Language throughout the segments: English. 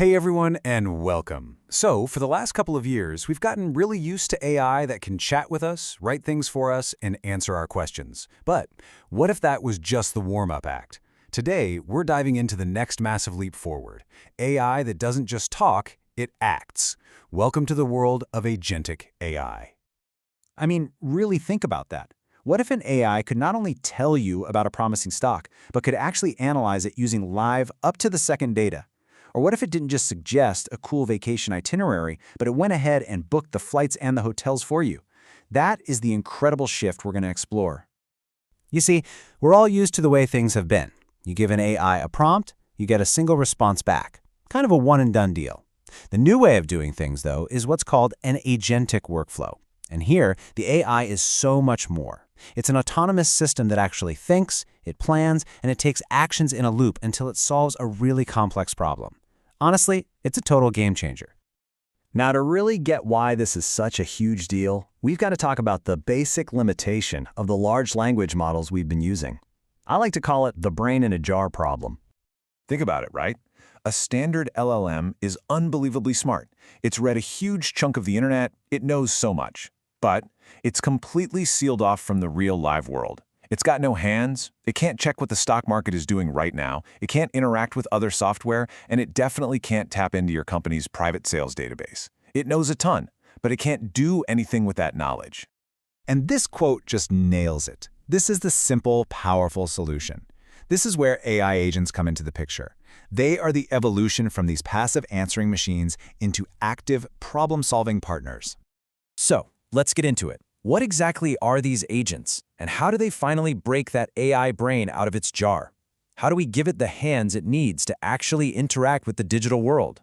Hey everyone, and welcome. So, for the last couple of years, we've gotten really used to AI that can chat with us, write things for us, and answer our questions. But what if that was just the warm-up act? Today, we're diving into the next massive leap forward. AI that doesn't just talk, it acts. Welcome to the world of agentic AI. I mean, really think about that. What if an AI could not only tell you about a promising stock, but could actually analyze it using live, up-to-the-second data? Or what if it didn't just suggest a cool vacation itinerary, but it went ahead and booked the flights and the hotels for you? That is the incredible shift we're going to explore. You see, we're all used to the way things have been. You give an AI a prompt, you get a single response back. Kind of a one-and-done deal. The new way of doing things, though, is what's called an agentic workflow. And here, the AI is so much more. It's an autonomous system that actually thinks, it plans, and it takes actions in a loop until it solves a really complex problem. Honestly, it's a total game changer. Now, to really get why this is such a huge deal, we've got to talk about the basic limitation of the large language models we've been using. I like to call it the brain in a jar problem. Think about it, right? A standard LLM is unbelievably smart. It's read a huge chunk of the internet, it knows so much. But it's completely sealed off from the real live world. It's got no hands, it can't check what the stock market is doing right now, it can't interact with other software, and it definitely can't tap into your company's private sales database. It knows a ton, but it can't do anything with that knowledge. And this quote just nails it. This is the simple, powerful solution. This is where AI agents come into the picture. They are the evolution from these passive answering machines into active, problem-solving partners. So, let's get into it. What exactly are these agents, and how do they finally break that AI brain out of its jar? How do we give it the hands it needs to actually interact with the digital world?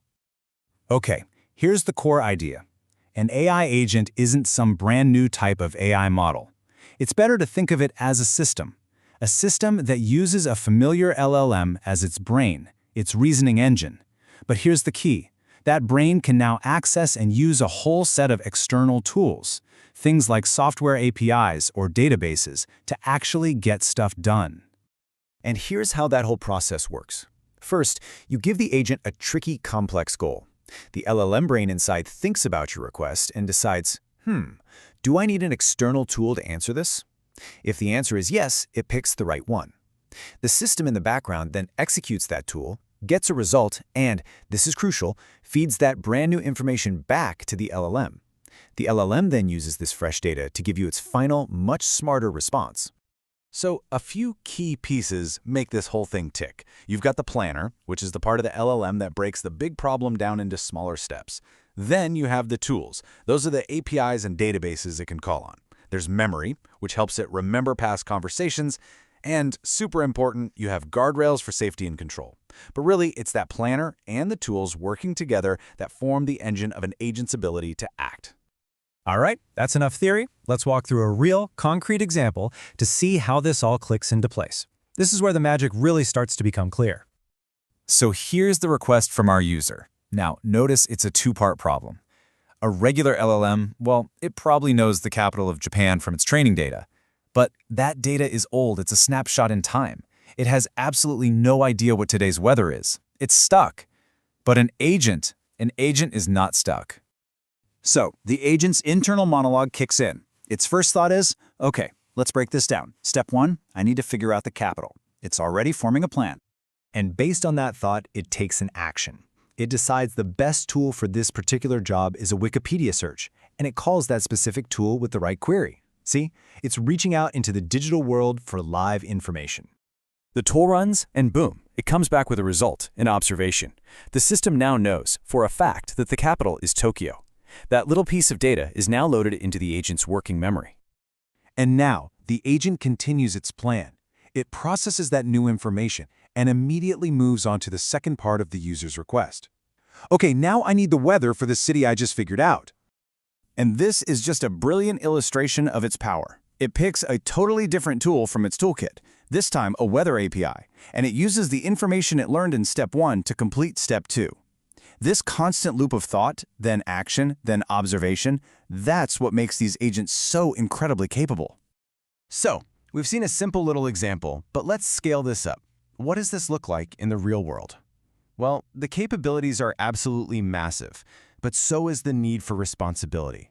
Okay, here's the core idea. An AI agent isn't some brand new type of AI model. It's better to think of it as a system that uses a familiar LLM as its brain, its reasoning engine. But here's the key. That brain can now access and use a whole set of external tools, things like software APIs or databases, to actually get stuff done. And here's how that whole process works. First, you give the agent a tricky, complex goal. The LLM brain inside thinks about your request and decides, do I need an external tool to answer this? If the answer is yes, it picks the right one. The system in the background then executes that tool, gets a result, and, this is crucial, feeds that brand new information back to the LLM. The LLM then uses this fresh data to give you its final, much smarter response. So, a few key pieces make this whole thing tick. You've got the planner, which is the part of the LLM that breaks the big problem down into smaller steps. Then you have the tools. Those are the APIs and databases it can call on. There's memory, which helps it remember past conversations. And super important, you have guardrails for safety and control. But really, it's that planner and the tools working together that form the engine of an agent's ability to act. All right, that's enough theory. Let's walk through a real, concrete example to see how this all clicks into place. This is where the magic really starts to become clear. So here's the request from our user. Now, notice it's a two-part problem. A regular LLM, well, it probably knows the capital of Japan from its training data. But that data is old, it's a snapshot in time. It has absolutely no idea what today's weather is. It's stuck. But an agent is not stuck. So, the agent's internal monologue kicks in. Its first thought is, okay, let's break this down. Step 1, I need to figure out the capital. It's already forming a plan. And based on that thought, it takes an action. It decides the best tool for this particular job is a Wikipedia search, and it calls that specific tool with the right query. See, it's reaching out into the digital world for live information. The tool runs, and boom, it comes back with a result, an observation. The system now knows, for a fact, that the capital is Tokyo. That little piece of data is now loaded into the agent's working memory. And now, the agent continues its plan. It processes that new information and immediately moves on to the second part of the user's request. Okay, now I need the weather for the city I just figured out. And this is just a brilliant illustration of its power. It picks a totally different tool from its toolkit, this time a weather API, and it uses the information it learned in Step 1 to complete Step 2. This constant loop of thought, then action, then observation, that's what makes these agents so incredibly capable. So, we've seen a simple little example, but let's scale this up. What does this look like in the real world? Well, the capabilities are absolutely massive, but so is the need for responsibility.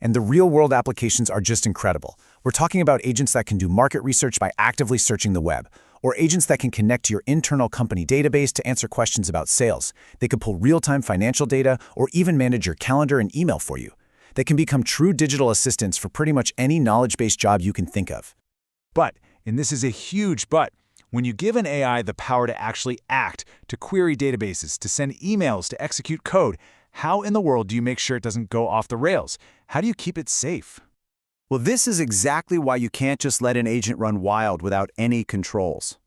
And the real-world applications are just incredible. We're talking about agents that can do market research by actively searching the web, or agents that can connect to your internal company database to answer questions about sales. They can pull real-time financial data or even manage your calendar and email for you. They can become true digital assistants for pretty much any knowledge-based job you can think of. But, and this is a huge but, when you give an AI the power to actually act, to query databases, to send emails, to execute code, how in the world do you make sure it doesn't go off the rails? How do you keep it safe? Well, this is exactly why you can't just let an agent run wild without any controls.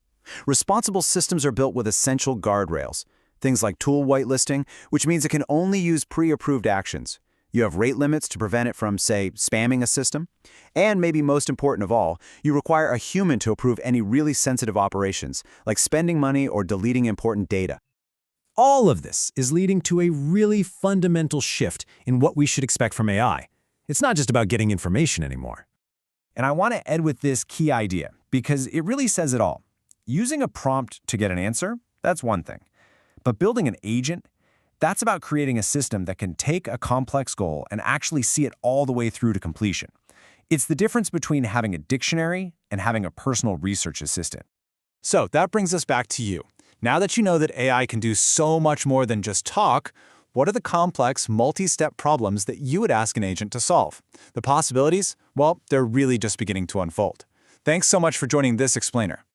Responsible systems are built with essential guardrails. Things like tool whitelisting, which means it can only use pre-approved actions. You have rate limits to prevent it from, say, spamming a system. And maybe most important of all, you require a human to approve any really sensitive operations, like spending money or deleting important data. All of this is leading to a really fundamental shift in what we should expect from AI. It's not just about getting information anymore. And I want to end with this key idea, because it really says it all. Using a prompt to get an answer, that's one thing. But building an agent, that's about creating a system that can take a complex goal and actually see it all the way through to completion. It's the difference between having a dictionary and having a personal research assistant. So that brings us back to you. Now that you know that AI can do so much more than just talk, what are the complex, multi-step problems that you would ask an agent to solve? The possibilities? Well, they're really just beginning to unfold. Thanks so much for joining this explainer.